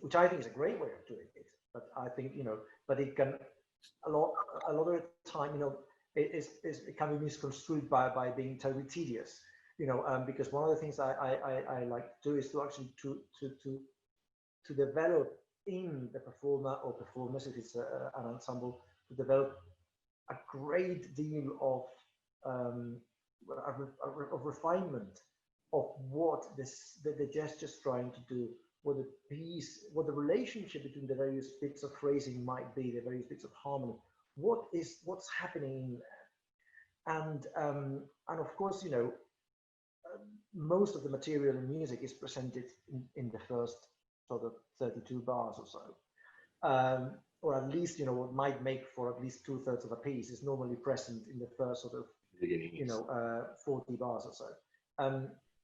which I think is a great way of doing it. But I think, but it can, a lot of the time, it can be misconstrued by being terribly tedious, because one of the things I like to do is to actually to develop in the performer or performers, if it's an ensemble, to develop a great deal of refinement of what the gesture's trying to do, what the relationship between the various bits of phrasing might be, the various bits of harmony, what's happening in there. And of course, most of the material in music is presented in the first sort of 32 bars or so. Or at least, what might make for at least 2/3 of a piece is normally present in the first sort of, 40 bars or so.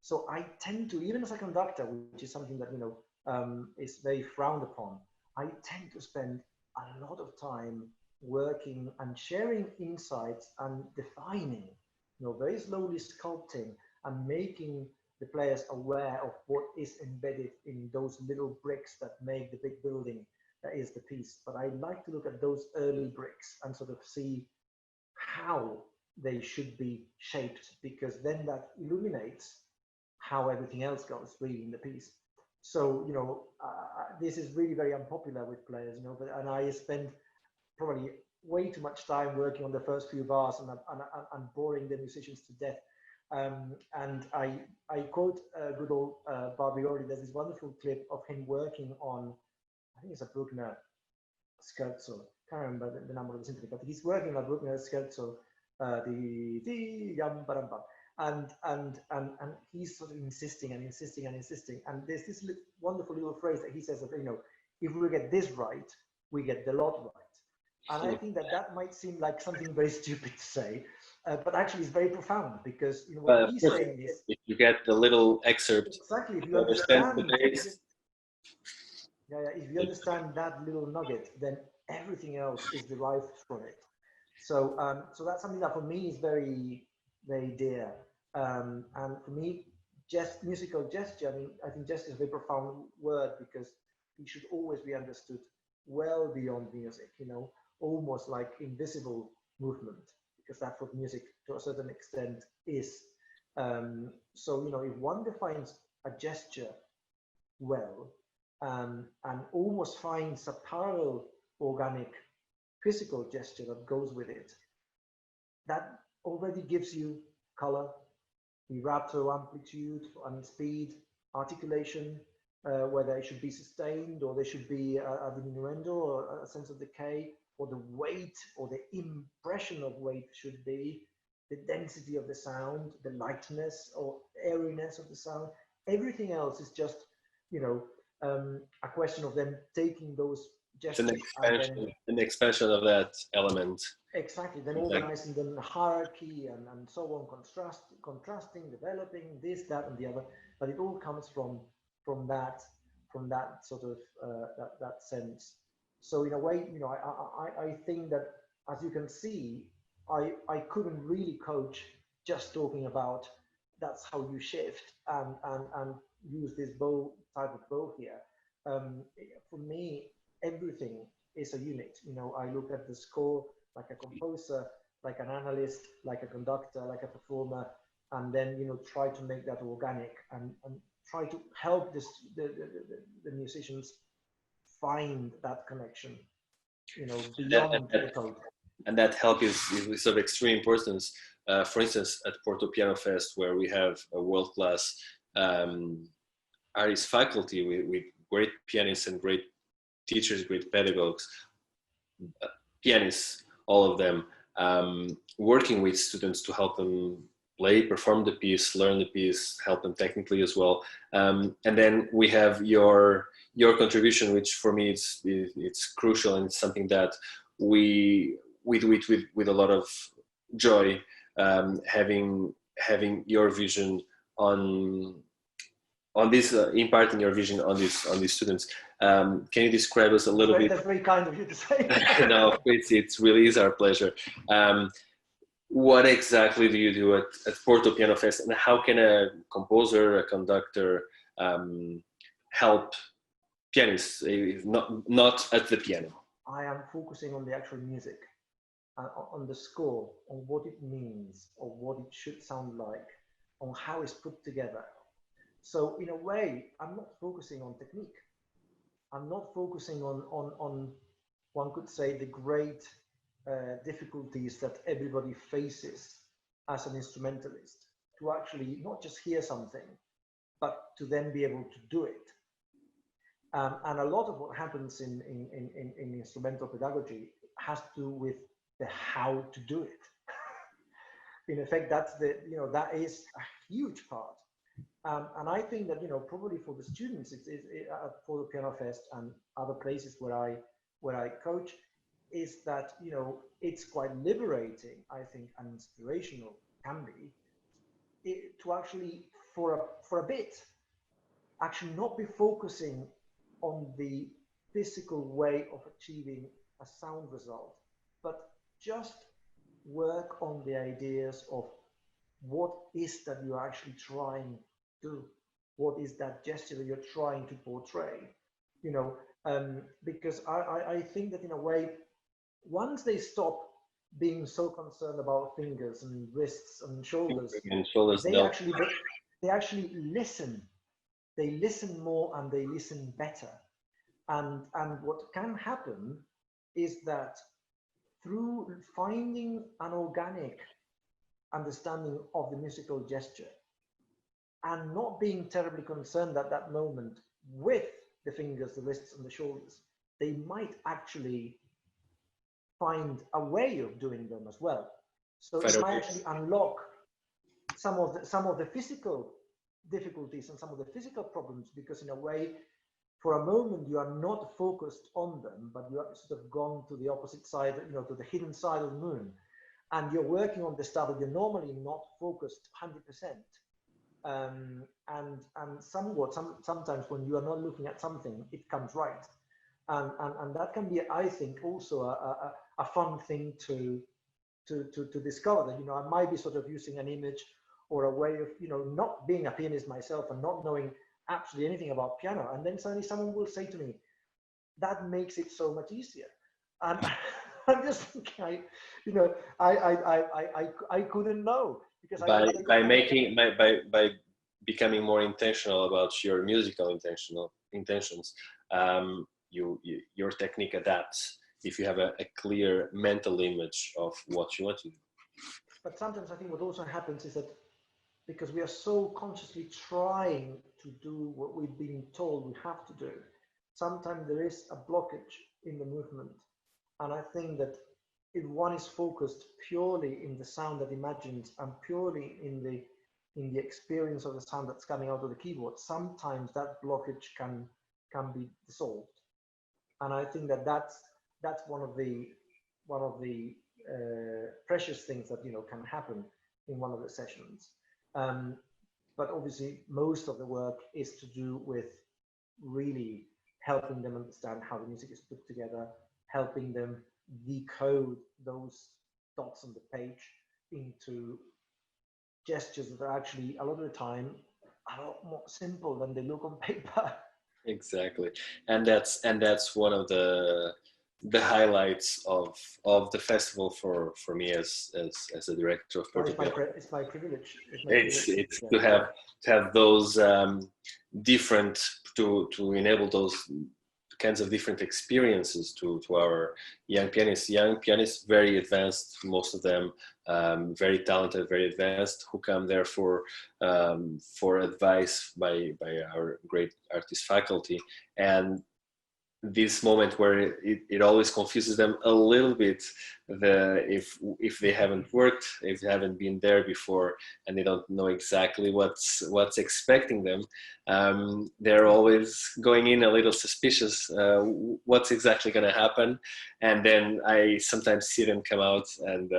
So I tend to, even as a conductor, which is something that, is very frowned upon, I tend to spend a lot of time working and sharing insights and defining, very slowly sculpting and making the players aware of what is embedded in those little bricks that make the big building that is the piece. But I like to look at those early bricks and sort of see how they should be shaped, because then that illuminates how everything else goes really in the piece. So, this is really very unpopular with players, and I spend probably way too much time working on the first few bars and boring the musicians to death. And I quote good old Barbieri. There's this wonderful clip of him working on, I think it's a Bruckner scherzo. Can't remember the number of the symphony, but he's working on a Bruckner scherzo, and he's sort of insisting. And there's this wonderful little phrase that he says that, if we get this right, we get the lot right. And I think that might seem like something very stupid to say, but actually it's very profound, because what he's saying is, if you get the little excerpt, exactly, if you understand if you understand that little nugget, then everything else is derived from it. So so that's something that for me is very the idea. And for me, musical gesture, I mean, I think gesture is a very profound word because it should always be understood well beyond music, you know, almost like invisible movement, because that's what music to a certain extent is. So, you know, if one defines a gesture well, and almost finds a parallel organic physical gesture that goes with it, that already gives you color, vibrato, amplitude, and speed, articulation, whether it should be sustained or there should be a diminuendo or a sense of decay, or the weight or the impression of weight should be, the density of the sound, the lightness or airiness of the sound. Everything else is just, you know, a question of them taking those gestures an expansion of that element. Exactly, then organizing them in hierarchy and so on, contrasting, developing this, that, and the other. But it all comes from that sort of that sense. So in a way, you know, I think that, as you can see, I couldn't really coach just talking about that's how you shift and use this type of bow here. For me, everything is a unit. You know, I look at the score like a composer, like an analyst, like a conductor, like a performer, and then, you know, try to make that organic and try to help the musicians find that connection, you know, beyond the code. And that help is of extreme importance. For instance, at Porto PianoFest, where we have a world-class artist faculty with great pianists and great teachers, great pedagogues, pianists, all of them, working with students to help them play, perform the piece, learn the piece, help them technically as well. And then we have your contribution, which for me it's crucial, and it's something that we do it with a lot of joy, having your vision on this, imparting your vision on these students. Can you describe us a little bit? That's very kind of you to say. No, it really is our pleasure. What exactly do you do at Porto PianoFest, and how can a composer, a conductor, help pianists, not at the piano? I am focusing on the actual music, on the score, on what it means, or what it should sound like, on how it's put together. So in a way, I'm not focusing on technique. I'm not focusing on one could say, the great difficulties that everybody faces as an instrumentalist, to actually not just hear something, but to then be able to do it. And a lot of what happens in instrumental pedagogy has to do with the how to do it. In effect, that's that is a huge part. And I think that, you know, probably for the students, for the PianoFest and other places where I coach, is that, you know, it's quite liberating, I think, and inspirational can be, to actually for a bit actually not be focusing on the physical way of achieving a sound result, but just work on the ideas of what is that you're actually trying to do, what is that gesture that you're trying to portray, you know, because I think that in a way, once they stop being so concerned about fingers and wrists and shoulders, they actually listen. They listen more and they listen better. And what can happen is that through finding an organic understanding of the musical gesture and not being terribly concerned at that moment with the fingers, the wrists, and the shoulders, they might actually find a way of doing them as well. So it might actually unlock some of the physical difficulties and some of the physical problems, because in a way, for a moment, you are not focused on them, but you are sort of gone to the opposite side, you know, to the hidden side of the moon, and you're working on the stuff that you're normally not focused 100%. And sometimes when you are not looking at something, it comes right, and that can be, I think, also a fun thing to to discover that, you know, I might be sort of using an image or a way of, you know, not being a pianist myself and not knowing absolutely anything about piano. And then suddenly someone will say to me, that makes it so much easier. And I'm just thinking, you know, I couldn't know, because by becoming more intentional about your musical intentions, your technique adapts if you have a clear mental image of what you want to do. But sometimes I think what also happens is that because we are so consciously trying to do what we've been told we have to do, sometimes there is a blockage in the movement. And I think that if one is focused purely in the sound that imagines and purely in the experience of the sound that's coming out of the keyboard, sometimes that blockage can be dissolved. And I think that that's one of the precious things that, you know, can happen in one of the sessions. But obviously, most of the work is to do with really helping them understand how the music is put together, helping them decode those dots on the page into gestures that are actually, a lot of the time, a lot more simple than they look on paper. Exactly, and that's one of the highlights of the festival for me as a director of Porto. It's my privilege. It's to have those different, to enable those kinds of different experiences to our young pianists, very advanced, most of them, very talented, very advanced, who come there for advice by our great artist faculty. And this moment where it always confuses them a little bit, if they haven't worked, if they haven't been there before, and they don't know exactly what's expecting them, they're always going in a little suspicious, what's exactly going to happen. And then I sometimes see them come out, and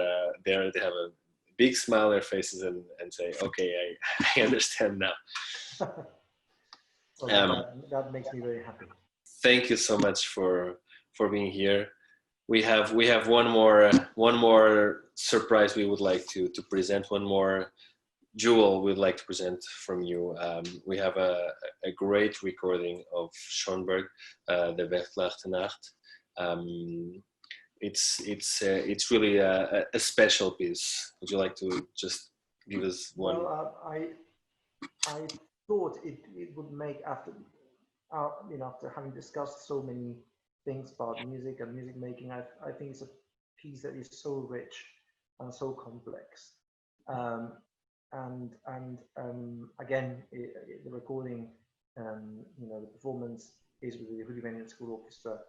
they have a big smile on their faces and say, okay, I understand now. Well, that makes me very happy. Thank you so much for being here. We have one more surprise we would like to present, one more jewel we'd like to present from you. We have a great recording of Schoenberg, the Werklachte Nacht. It's really a special piece. Would you like to just give us one? Well, I thought it would make, after having discussed so many things about music and music making, I think it's a piece that is so rich and so complex. Again, the recording, the performance is with the Yehudi School Orchestra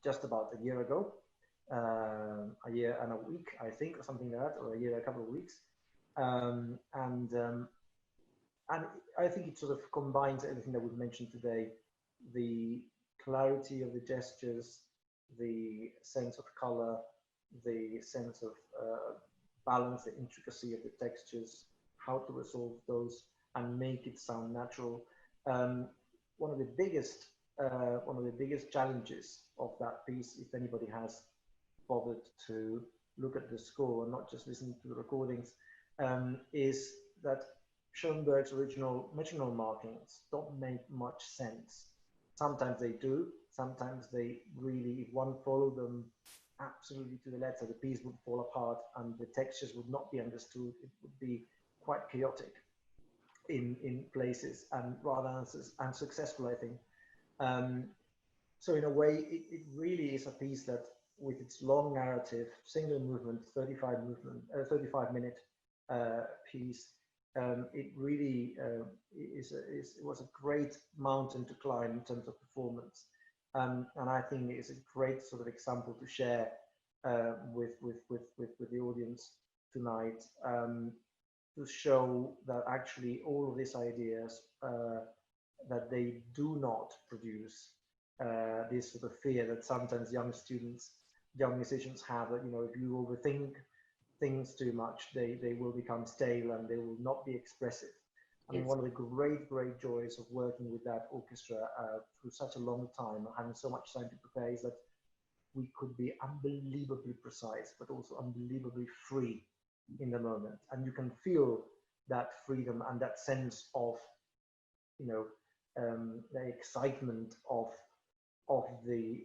just about a year ago, a year and a week, I think, or something like that, or a year and a couple of weeks. And I think it sort of combines everything that we've mentioned today: the clarity of the gestures, the sense of color, the sense of balance, the intricacy of the textures, how to resolve those and make it sound natural. One of the biggest challenges of that piece, if anybody has bothered to look at the score and not just listen to the recordings, is that Schoenberg's original metronome markings don't make much sense. Sometimes they do, sometimes they really, if one followed them absolutely to the letter, the piece would fall apart and the textures would not be understood. It would be quite chaotic in places, and rather unsuccessful, I think. So in a way, it really is a piece that, with its long narrative, single movement, 35 minute piece, it really it was a great mountain to climb in terms of performance, and I think it's a great sort of example to share with the audience tonight, to show that actually all of these ideas, that they do not produce this sort of fear that sometimes young musicians have, that, if you overthink things too much, they will become stale and they will not be expressive. I mean, one of the great joys of working with that orchestra through such a long time, having so much time to prepare, is that we could be unbelievably precise, but also unbelievably free in the moment. And you can feel that freedom and that sense of, you know, the excitement of the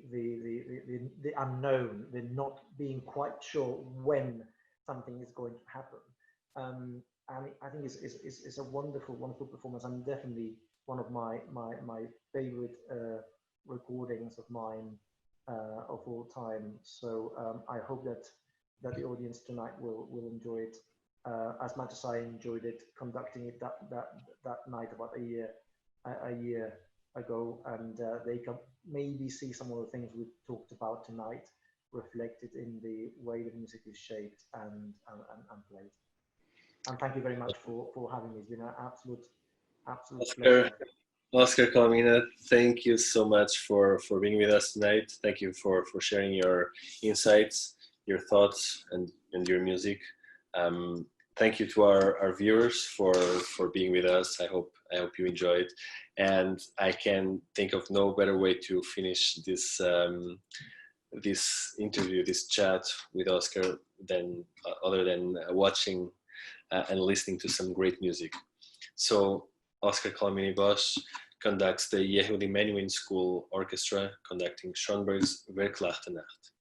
unknown, the not being quite sure when something is going to happen. And I think it's a wonderful, wonderful performance, and definitely one of my favorite recordings of mine of all time. So I hope that the audience tonight will enjoy it as much as I enjoyed it conducting it that night about a year ago, and they can maybe see some of the things we've talked about tonight reflected in the way the music is shaped and played. And thank you very much for having me. It's been an absolute pleasure. Òscar Colomina, thank you so much for being with us tonight. Thank you for sharing your insights, your thoughts, and your music. Thank you to our viewers for being with us. I hope you enjoyed, and I can think of no better way to finish this this interview, this chat with Òscar, other than watching and listening to some great music. So Òscar Colomina Bosch conducts the Yehudi Menuhin School Orchestra, conducting Schoenberg's Werklachte Nacht.